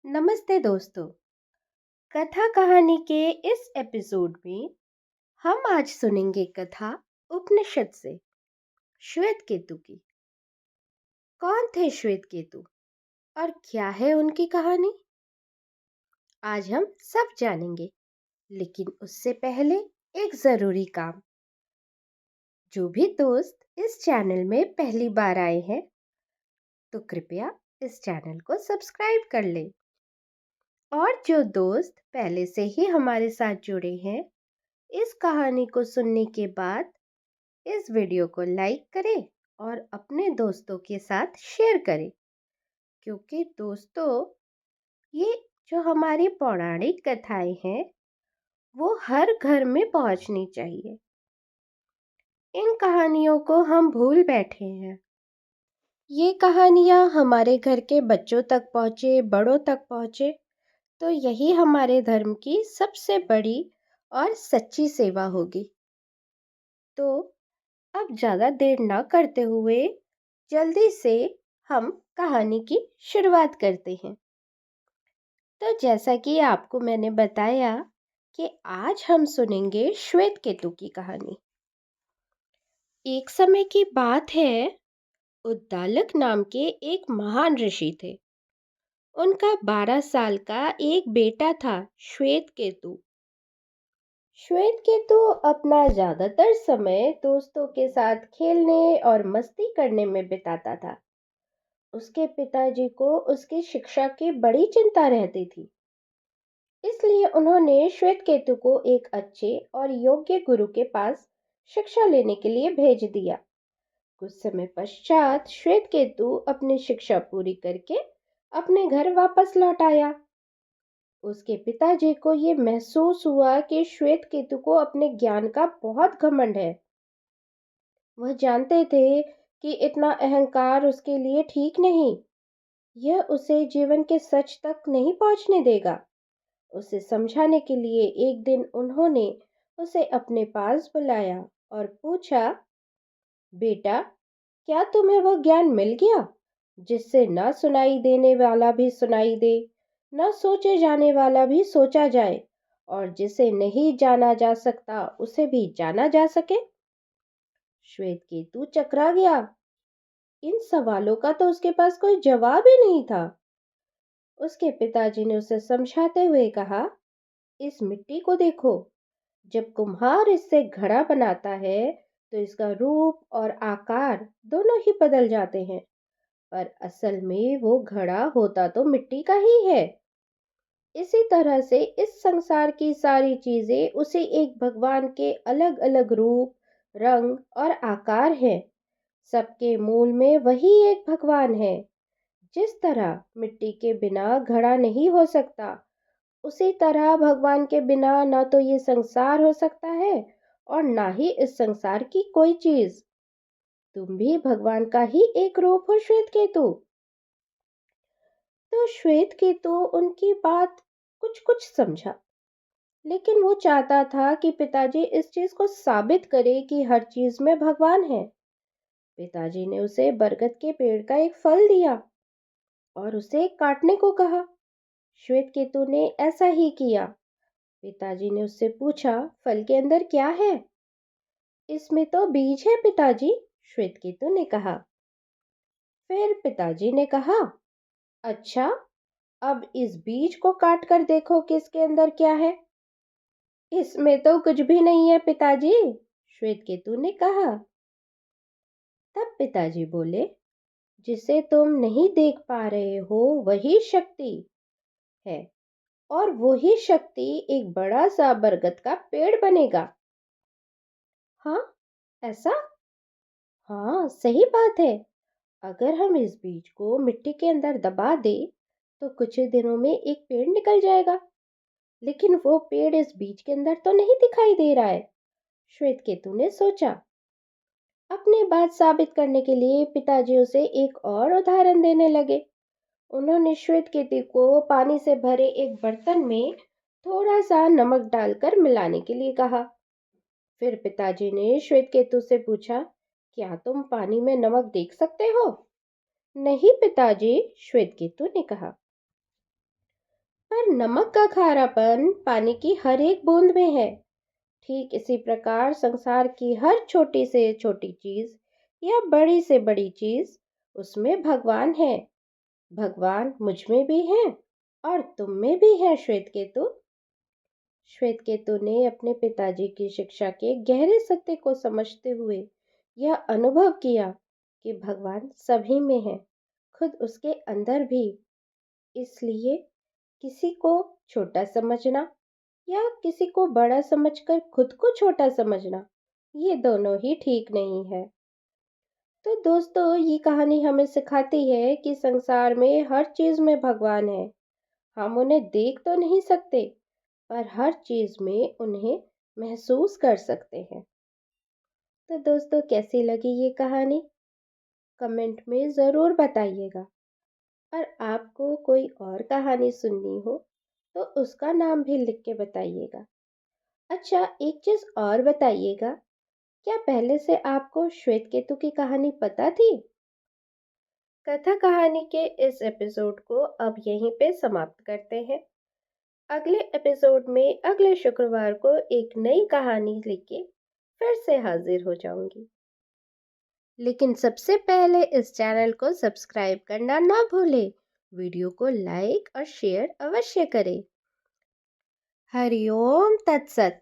नमस्ते दोस्तों। कथा कहानी के इस एपिसोड में हम आज सुनेंगे कथा उपनिषद से श्वेत केतु की। कौन थे श्वेत केतु और क्या है उनकी कहानी, आज हम सब जानेंगे। लेकिन उससे पहले एक जरूरी काम। जो भी दोस्त इस चैनल में पहली बार आए हैं तो कृपया इस चैनल को सब्सक्राइब कर लें, और जो दोस्त पहले से ही हमारे साथ जुड़े हैं, इस कहानी को सुनने के बाद इस वीडियो को लाइक करें और अपने दोस्तों के साथ शेयर करें, क्योंकि दोस्तों ये जो हमारी पौराणिक कथाएं हैं वो हर घर में पहुंचनी चाहिए। इन कहानियों को हम भूल बैठे हैं। ये कहानियाँ हमारे घर के बच्चों तक पहुँचे, बड़ों तक पहुँचे, तो यही हमारे धर्म की सबसे बड़ी और सच्ची सेवा होगी। तो अब ज़्यादा देर ना करते हुए जल्दी से हम कहानी की शुरुआत करते हैं। तो जैसा कि आपको मैंने बताया कि आज हम सुनेंगे श्वेत केतु की कहानी। एक समय की बात है, उद्दालक नाम के एक महान ऋषि थे। उनका 12 साल का एक बेटा था, श्वेत केतु। श्वेत केतु अपना ज्यादातर समय दोस्तों के साथ खेलने और मस्ती करने में बिताता था। उसके पिताजी को उसकी शिक्षा की बड़ी चिंता रहती थी, इसलिए उन्होंने श्वेत केतु को एक अच्छे और योग्य गुरु के पास शिक्षा लेने के लिए भेज दिया। कुछ समय पश्चात श्वेत केतु अपनी शिक्षा पूरी करके अपने घर वापस लौट आया। उसके पिताजी को ये महसूस हुआ कि श्वेत केतु को अपने ज्ञान का बहुत घमंड है। वह जानते थे कि इतना अहंकार उसके लिए ठीक नहीं। यह उसे जीवन के सच तक नहीं पहुंचने देगा। उसे समझाने के लिए एक दिन उन्होंने उसे अपने पास बुलाया और पूछा, बेटा, क्या तुम्हें वो ज्ञान मिल गया जिससे न सुनाई देने वाला भी सुनाई दे, न सोचे जाने वाला भी सोचा जाए, और जिसे नहीं जाना जा सकता उसे भी जाना जा सके? श्वेत केतु चकरा गया। इन सवालों का तो उसके पास कोई जवाब ही नहीं था। उसके पिताजी ने उसे समझाते हुए कहा, इस मिट्टी को देखो। जब कुम्हार इससे घड़ा बनाता है तो इसका रूप और आकार दोनों ही बदल जाते हैं, पर असल में वो घड़ा होता तो मिट्टी का ही है। इसी तरह से इस संसार की सारी चीजें उसी एक भगवान के अलग अलग रूप, रंग और आकार हैं। सबके मूल में वही एक भगवान है। जिस तरह मिट्टी के बिना घड़ा नहीं हो सकता, उसी तरह भगवान के बिना ना तो ये संसार हो सकता है और ना ही इस संसार की कोई चीज। तुम भी भगवान का ही एक रूप हो, श्वेत केतु। तो श्वेत केतु उनकी बात कुछ कुछ समझा, लेकिन वो चाहता था कि पिताजी इस चीज को साबित करे कि हर चीज में भगवान है। पिताजी ने उसे बरगद के पेड़ का एक फल दिया और उसे काटने को कहा। श्वेत केतु ने ऐसा ही किया। पिताजी ने उससे पूछा, फल के अंदर क्या है? इसमें तो बीज है पिताजी, श्वेत केतु ने कहा। फिर पिताजी ने कहा, अच्छा, अब इस बीज को काट कर देखो कि इसके अंदर क्या है। इसमें तो कुछ भी नहीं है पिताजी, श्वेत केतु ने कहा। तब पिताजी बोले, जिसे तुम नहीं देख पा रहे हो वही शक्ति है, और वही शक्ति एक बड़ा सा बरगद का पेड़ बनेगा। हाँ, ऐसा? हाँ, सही बात है। अगर हम इस बीज को मिट्टी के अंदर दबा दे तो कुछ ही दिनों में एक पेड़ निकल जाएगा। लेकिन वो पेड़ इस बीज के अंदर तो नहीं दिखाई दे रहा है, श्वेत केतु ने सोचा। अपनी बात साबित करने के लिए पिताजी उसे एक और उदाहरण देने लगे। उन्होंने श्वेत केतु को पानी से भरे एक बर्तन में थोड़ा सा नमक डालकर मिलाने के लिए कहा। फिर पिताजी ने श्वेत केतु से पूछा, क्या तुम पानी में नमक देख सकते हो? नहीं पिताजी, श्वेत केतु ने कहा। पर नमक का खारापन पानी की हर एक बूंद में है। ठीक इसी प्रकार संसार की हर छोटी से छोटी चीज या बड़ी से बड़ी चीज, उसमें भगवान है। भगवान मुझ में भी है और तुम में भी है श्वेत केतु। श्वेत केतु ने अपने पिताजी की शिक्षा के गहरे सत्य को समझते हुए यह अनुभव किया कि भगवान सभी में है, खुद उसके अंदर भी। इसलिए किसी को छोटा समझना या किसी को बड़ा समझकर खुद को छोटा समझना, ये दोनों ही ठीक नहीं है। तो दोस्तों, ये कहानी हमें सिखाती है कि संसार में हर चीज में भगवान है। हम उन्हें देख तो नहीं सकते, पर हर चीज में उन्हें महसूस कर सकते हैं। तो दोस्तों, कैसी लगी ये कहानी? कमेंट में ज़रूर बताइएगा। और आपको कोई और कहानी सुननी हो तो उसका नाम भी लिख के बताइएगा। अच्छा, एक चीज़ और बताइएगा, क्या पहले से आपको श्वेत केतु की कहानी पता थी? कथा कहानी के इस एपिसोड को अब यहीं पे समाप्त करते हैं। अगले एपिसोड में अगले शुक्रवार को एक नई कहानी लेके फिर से हाजिर हो जाऊंगी। लेकिन सबसे पहले इस चैनल को सब्सक्राइब करना ना भूलें। वीडियो को लाइक और शेयर अवश्य करें। हरिओम तत्सत।